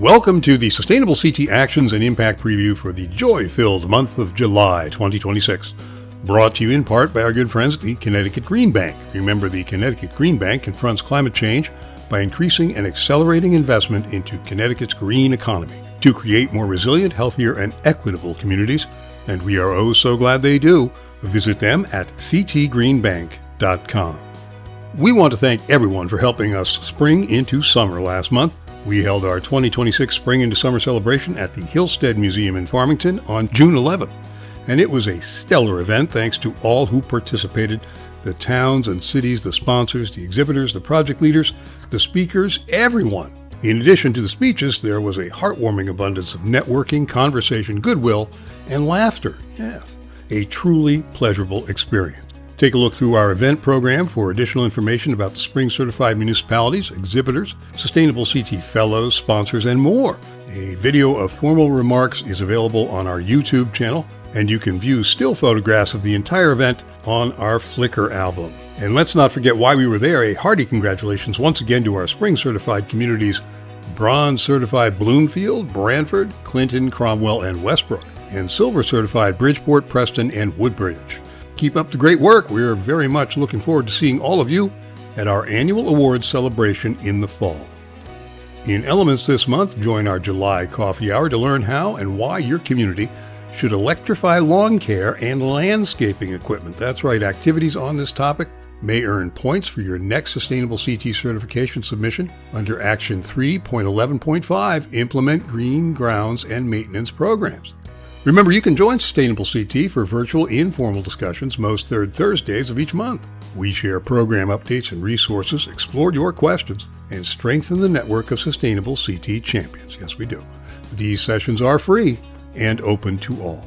Welcome to the Sustainable CT Actions and Impact Preview for the joy-filled month of July 2026. Brought to you in part by our good friends at the Connecticut Green Bank. Remember, the Connecticut Green Bank confronts climate change by increasing and accelerating investment into Connecticut's green economy to create more resilient, healthier, and equitable communities. And we are oh so glad they do. Visit them at ctgreenbank.com. We want to thank everyone for helping us spring into summer last month. We held our 2026 Spring into Summer celebration at the Hillstead Museum in Farmington on June 11th. And it was a stellar event thanks to all who participated, the towns and cities, the sponsors, the exhibitors, the project leaders, the speakers, everyone. In addition to the speeches, there was a heartwarming abundance of networking, conversation, goodwill, and laughter. Yes, a truly pleasurable experience. Take a look through our event program for additional information about the Spring Certified Municipalities, exhibitors, Sustainable CT Fellows, sponsors, and more. A video of formal remarks is available on our YouTube channel, and you can view still photographs of the entire event on our Flickr album. And let's not forget why we were there. A hearty congratulations once again to our Spring Certified communities, Bronze Certified Bloomfield, Branford, Clinton, Cromwell, and Westbrook, and Silver Certified Bridgeport, Preston, and Woodbridge. Keep up the great work. We're very much looking forward to seeing all of you at our annual awards celebration in the fall. In Elements this month, join our July coffee hour to learn how and why your community should electrify lawn care and landscaping equipment. That's right, activities on this topic may earn points for your next Sustainable CT certification submission under Action 3.11.5, Implement Green Grounds and Maintenance Programs. Remember, you can join Sustainable CT for virtual informal discussions most third Thursdays of each month. We share program updates and resources, explore your questions, and strengthen the network of Sustainable CT champions. Yes, we do. These sessions are free and open to all.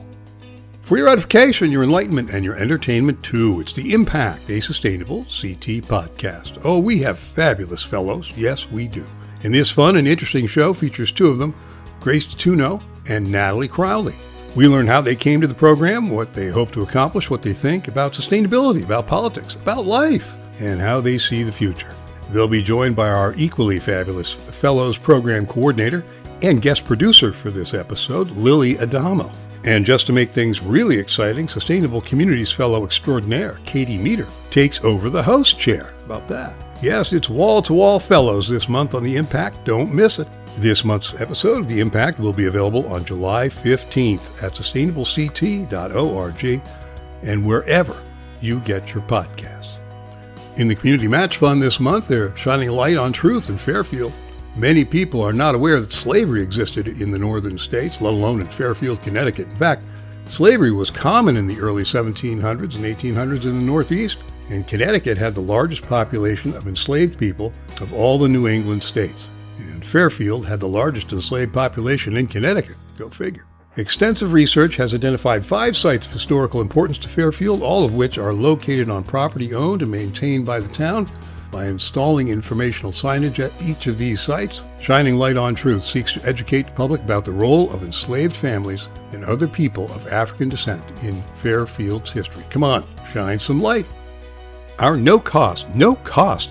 For your edification, your enlightenment, and your entertainment too, it's The Impact, a Sustainable CT podcast. Oh, we have fabulous fellows. Yes, we do. And this fun and interesting show features two of them, Grace Tuno and Natalie Crowley. We learn how they came to the program, what they hope to accomplish, what they think about sustainability, about politics, about life, and how they see the future. They'll be joined by our equally fabulous Fellows Program Coordinator and guest producer for this episode, Lily Adamo. And just to make things really exciting, Sustainable Communities Fellow Extraordinaire, Katie Meter, takes over the host chair. About that. Yes, it's wall-to-wall fellows this month on The Impact. Don't miss it. This month's episode of The Impact will be available on July 15th at sustainableCT.org and wherever you get your podcasts. In the Community Match Fund this month, they're shining a light on truth in Fairfield. Many people are not aware that slavery existed in the northern states, let alone in Fairfield, Connecticut. In fact, slavery was common in the early 1700s and 1800s in the Northeast, and Connecticut had the largest population of enslaved people of all the New England states. And Fairfield had the largest enslaved population in Connecticut. Go figure. Extensive research has identified 5 sites of historical importance to Fairfield, all of which are located on property owned and maintained by the town. By installing informational signage at each of these sites, Shining Light on Truth seeks to educate the public about the role of enslaved families and other people of African descent in Fairfield's history. Come on, shine some light. Our no-cost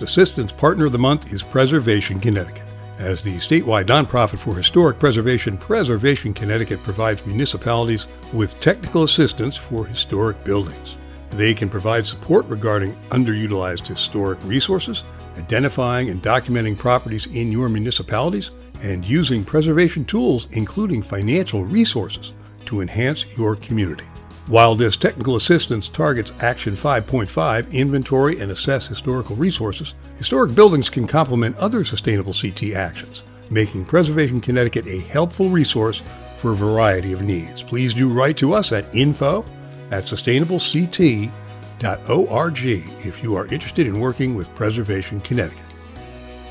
assistance partner of the month is Preservation Connecticut. As the statewide nonprofit for historic preservation, Preservation Connecticut provides municipalities with technical assistance for historic buildings. They can provide support regarding underutilized historic resources, identifying and documenting properties in your municipalities, and using preservation tools, including financial resources, to enhance your community. While this technical assistance targets Action 5.5, inventory and assess historical resources, historic buildings can complement other sustainable CT actions, making Preservation Connecticut a helpful resource for a variety of needs. Please do write to us at info@sustainablect.org if you are interested in working with Preservation Connecticut.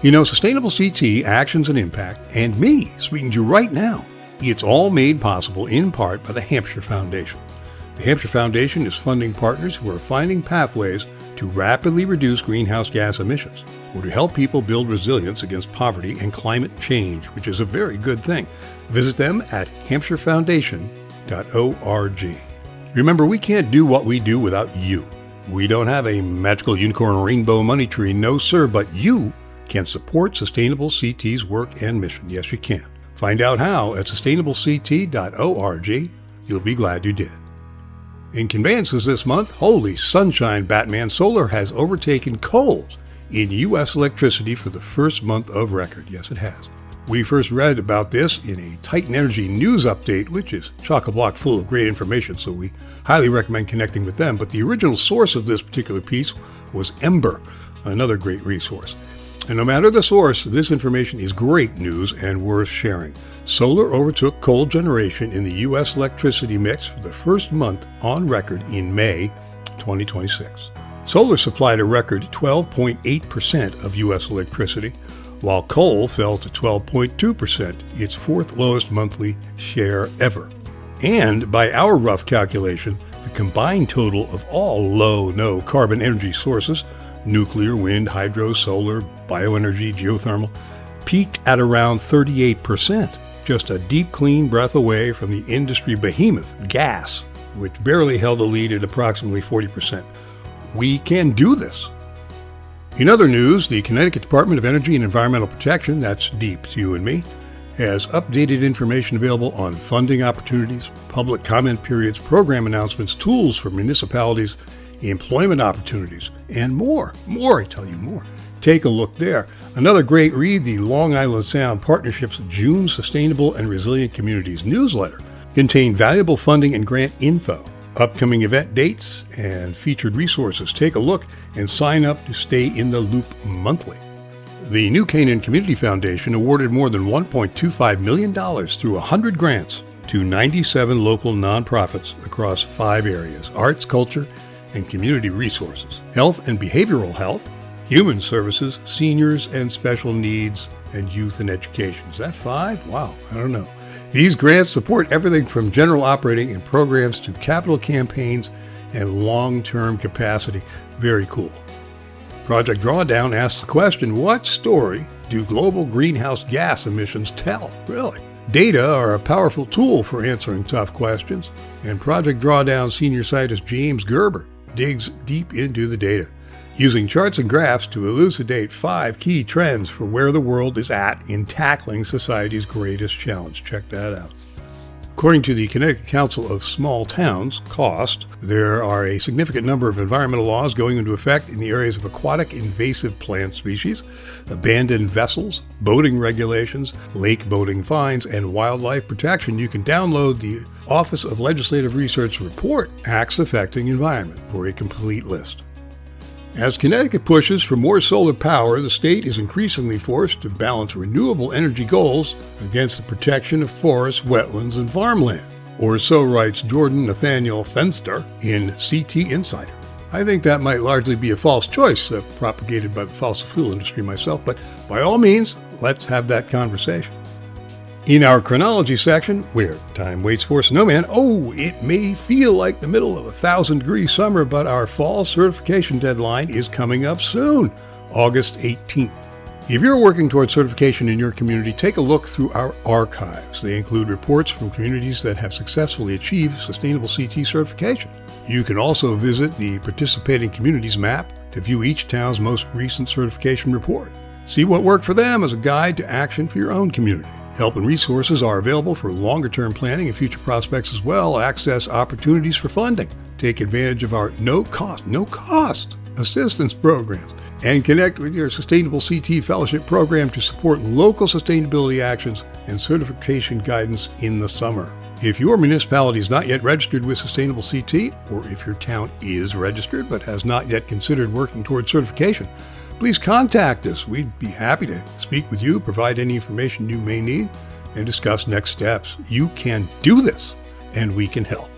You know, Sustainable CT, Actions and Impact, and me speaking to you right now, it's all made possible in part by the Hampshire Foundation. The Hampshire Foundation is funding partners who are finding pathways to rapidly reduce greenhouse gas emissions or to help people build resilience against poverty and climate change, which is a very good thing. Visit them at hampshirefoundation.org. Remember, we can't do what we do without you. We don't have a magical unicorn rainbow money tree, no sir, but you can support Sustainable CT's work and mission. Yes, you can. Find out how at sustainablect.org. You'll be glad you did. In conveyances this month, holy sunshine, Batman, solar has overtaken coal in U.S. electricity for the first month of record. Yes, it has. We first read about this in a Titan Energy news update, which is chock-a-block full of great information, so we highly recommend connecting with them. But the original source of this particular piece was Ember, another great resource. And no matter the source, this information is great news and worth sharing. Solar overtook coal generation in the U.S. electricity mix for the first month on record in May 2026. Solar supplied a record 12.8% of U.S. electricity, while coal fell to 12.2%, its fourth lowest monthly share ever. And by our rough calculation, the combined total of all low, no carbon energy sources, nuclear, wind, hydro, solar, bioenergy, geothermal, peaked at around 38%, just a deep, clean breath away from the industry behemoth, gas, which barely held the lead at approximately 40%. We can do this. In other news, the Connecticut Department of Energy and Environmental Protection, that's DEEP to you and me, has updated information available on funding opportunities, public comment periods, program announcements, tools for municipalities, employment opportunities, and more. I tell you more. Take a look there. Another great read, the Long Island Sound Partnership's June Sustainable and Resilient Communities newsletter contained valuable funding and grant info, upcoming event dates, and featured resources. Take a look and sign up to stay in the loop monthly. The New Canaan Community Foundation awarded more than $1.25 million through 100 grants to 97 local nonprofits across 5 areas: arts, culture, and community resources, health and behavioral health, human services, seniors and special needs, and youth and education. Is that 5? Wow, I don't know. These grants support everything from general operating and programs to capital campaigns and long-term capacity. Very cool. Project Drawdown asks the question, what story do global greenhouse gas emissions tell? Really? Data are a powerful tool for answering tough questions, and Project Drawdown senior scientist James Gerber digs deep into the data, using charts and graphs to elucidate 5 key trends for where the world is at in tackling society's greatest challenge. Check that out. According to the Connecticut Council of Small Towns, COST, there are a significant number of environmental laws going into effect in the areas of aquatic invasive plant species, abandoned vessels, boating regulations, lake boating fines, and wildlife protection. You can download the Office of Legislative Research report, Acts Affecting Environment, for a complete list. As Connecticut pushes for more solar power, the state is increasingly forced to balance renewable energy goals against the protection of forests, wetlands, and farmland. Or so writes Jordan Nathaniel Fenster in CT Insider. I think that might largely be a false choice propagated by the fossil fuel industry myself, but by all means, let's have that conversation. In our chronology section, where time waits for no man, it may feel like the middle of a 1,000-degree summer, but our fall certification deadline is coming up soon, August 18th. If you're working toward certification in your community, take a look through our archives. They include reports from communities that have successfully achieved Sustainable CT certification. You can also visit the Participating Communities map to view each town's most recent certification report. See what worked for them as a guide to action for your own community. Help and resources are available for longer-term planning and future prospects as well. Access opportunities for funding. Take advantage of our no-cost assistance programs. And connect with your Sustainable CT Fellowship program to support local sustainability actions and certification guidance in the summer. If your municipality is not yet registered with Sustainable CT, or if your town is registered but has not yet considered working toward certification, please contact us. We'd be happy to speak with you, provide any information you may need, and discuss next steps. You can do this, and we can help.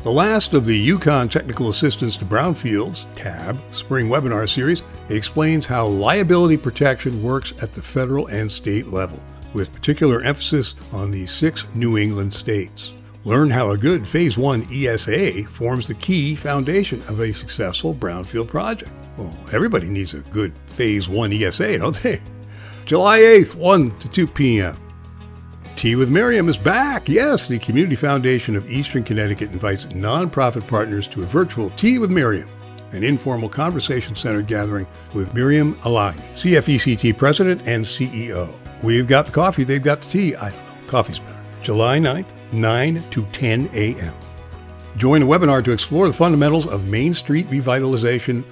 The last of the Yukon Technical Assistance to Brownfields, TAB, spring webinar series explains how liability protection works at the federal and state level, with particular emphasis on the 6 New England states. Learn how a good Phase 1 ESA forms the key foundation of a successful brownfield project. Well, everybody needs a good Phase 1 ESA, don't they? July 8th, 1 to 2 p.m. Tea with Miriam is back. Yes, the Community Foundation of Eastern Connecticut invites nonprofit partners to a virtual Tea with Miriam, an informal conversation-centered gathering with Miriam Alahi, CFECT President and CEO. We've got the coffee, they've got the tea. I don't know, coffee's better. July 9th, 9 to 10 a.m. Join a webinar to explore the fundamentals of Main Street revitalization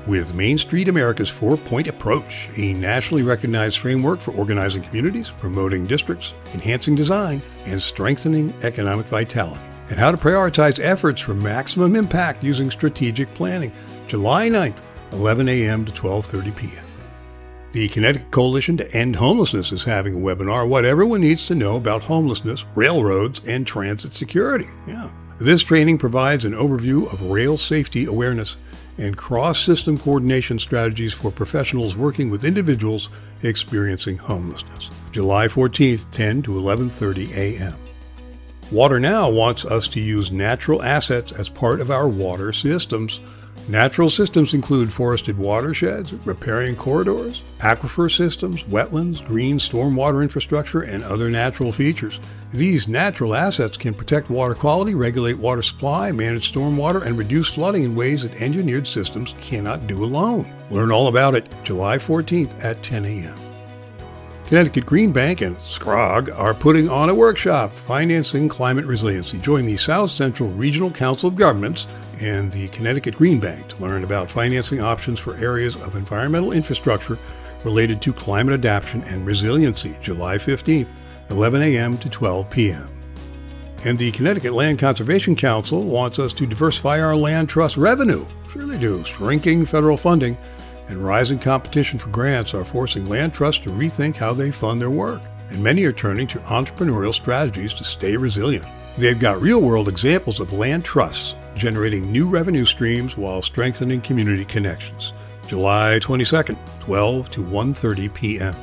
with Main Street America's 4-Point Approach, a nationally recognized framework for organizing communities, promoting districts, enhancing design, and strengthening economic vitality, and how to prioritize efforts for maximum impact using strategic planning. July 9th, 11 a.m. to 12:30 p.m. The Connecticut Coalition to End Homelessness is having a webinar, What Everyone Needs to Know About Homelessness, Railroads, and Transit Security. This training provides an overview of rail safety awareness and cross-system coordination strategies for professionals working with individuals experiencing homelessness. July 14th, 10 to 11:30 a.m. Water Now wants us to use natural assets as part of our water systems. Natural systems include forested watersheds, riparian corridors, aquifer systems, wetlands, green stormwater infrastructure, and other natural features. These natural assets can protect water quality, regulate water supply, manage stormwater, and reduce flooding in ways that engineered systems cannot do alone. Learn all about it July 14th at 10 a.m. Connecticut Green Bank and SCROG are putting on a workshop, Financing Climate Resiliency. Join the South Central Regional Council of Governments and the Connecticut Green Bank to learn about financing options for areas of environmental infrastructure related to climate adaptation and resiliency, July 15th, 11 a.m. to 12 p.m. And the Connecticut Land Conservation Council wants us to diversify our land trust revenue. Sure they do. Shrinking federal funding and rising competition for grants are forcing land trusts to rethink how they fund their work, and many are turning to entrepreneurial strategies to stay resilient. They've got real-world examples of land trusts generating new revenue streams while strengthening community connections. July 22nd, 12 to 1:30 p.m.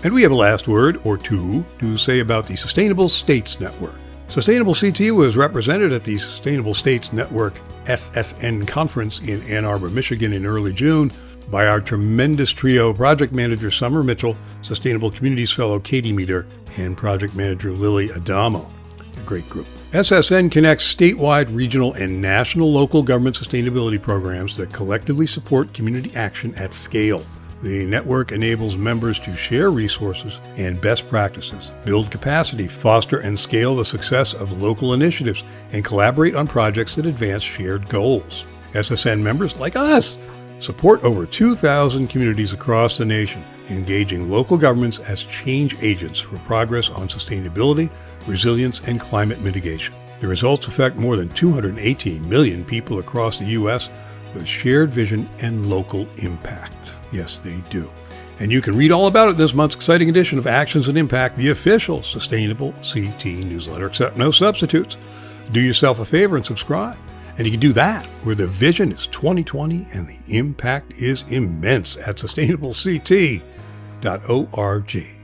And we have a last word or two to say about the Sustainable States Network. Sustainable CT was represented at the Sustainable States Network SSN conference in Ann Arbor, Michigan in early June by our tremendous trio, Project Manager Summer Mitchell, Sustainable Communities Fellow Katie Meter, and Project Manager Lily Adamo. A great group. SSN connects statewide, regional, and national local government sustainability programs that collectively support community action at scale. The network enables members to share resources and best practices, build capacity, foster and scale the success of local initiatives, and collaborate on projects that advance shared goals. SSN members, like us, support over 2,000 communities across the nation, engaging local governments as change agents for progress on sustainability, resilience, and climate mitigation. The results affect more than 218 million people across the U.S. with shared vision and local impact. Yes, they do. And you can read all about it in this month's exciting edition of Actions and Impact, the official Sustainable CT newsletter, except no substitutes. Do yourself a favor and subscribe. And you can do that where the vision is 2020 and the impact is immense at sustainableCT.org.